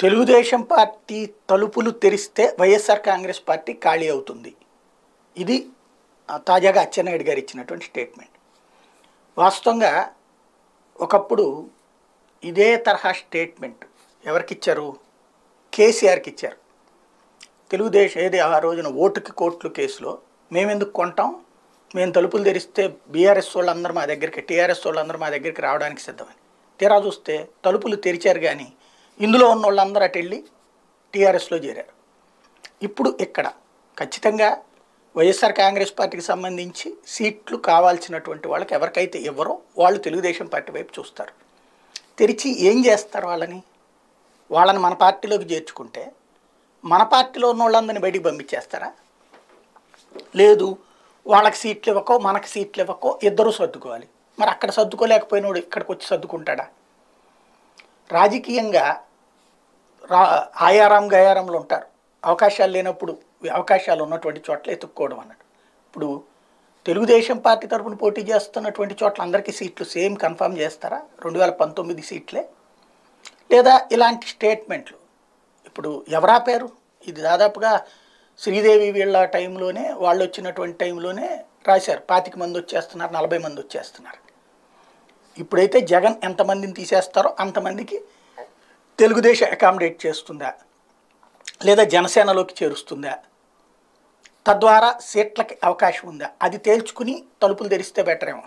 Telugu Desam party తలుపులు తెరిస్తే YSR Congress party ఖాళీ అవుతుంది. ఇది తాజాగా అచ్చెన్నాయుడు గారు ఇచ్చినటువంటి స్టేట్మెంట్. వాస్తవంగా ఒకప్పుడు ఇదే తరహా స్టేట్మెంట్ ఎవరికి ఇచ్చారు? కేసీఆర్కి ఇచ్చారు. తెలుగుదేశం ఏది ఆ రోజున ఓటుకి కోట్లు కేసులో మేమెందుకు కొంటాం, మేము తలుపులు తెరిస్తే బీఆర్ఎస్ వాళ్ళందరూ మా దగ్గరికి, టీఆర్ఎస్ వాళ్ళందరూ మా దగ్గరికి రావడానికి సిద్ధమని. తీరా చూస్తే తలుపులు తెరిచారు, కానీ ఇందులో ఉన్న వాళ్ళందరూ అటు వెళ్ళి టీఆర్ఎస్లో చేరారు. ఇప్పుడు ఇక్కడ ఖచ్చితంగా వైఎస్ఆర్ కాంగ్రెస్ పార్టీకి సంబంధించి సీట్లు కావాల్సినటువంటి వాళ్ళకి ఎవరికైతే ఇవ్వరో వాళ్ళు తెలుగుదేశం పార్టీ వైపు చూస్తారు. తెరిచి ఏం చేస్తారు? వాళ్ళని మన పార్టీలోకి చేర్చుకుంటే మన పార్టీలో ఉన్న వాళ్ళందరినీ బయటికి పంపించేస్తారా? లేదు, వాళ్ళకి సీట్లు ఇవ్వకో మనకి సీట్లు ఇవ్వకో ఇద్దరూ సర్దుకోవాలి. మరి అక్కడ సర్దుకోలేకపోయినోడు ఇక్కడికి వచ్చి సర్దుకుంటాడా? రాజకీయంగా ఆయారం గయారంలో ఉంటారు. అవకాశాలు లేనప్పుడు అవకాశాలు ఉన్నటువంటి చోట్ల ఎత్తుక్కోవడం అన్నట్టు. ఇప్పుడు తెలుగుదేశం పార్టీ తరఫున పోటీ చేస్తున్నటువంటి చోట్ల అందరికీ సీట్లు సేమ్ కన్ఫర్మ్ చేస్తారా? 2019 సీట్లే, లేదా ఇలాంటి స్టేట్మెంట్లు ఇప్పుడు ఎవరా పేరు? ఇది దాదాపుగా శ్రీదేవి వీళ్ళ టైంలోనే, వాళ్ళు వచ్చినటువంటి టైంలోనే రాశారు 25 మంది వచ్చేస్తున్నారు, 40 మంది వచ్చేస్తున్నారు. ఇప్పుడైతే జగన్ ఎంతమందిని తీసేస్తారో అంతమందికి తెలుగుదేశం అకామిడేట్ చేస్తుందా, లేదా జనసేనలోకి చేరుస్తుందా, తద్వారా సీట్లకి అవకాశం ఉందా, అది తేల్చుకుని తలుపులు తెరిస్తే బెటర్ ఏమో.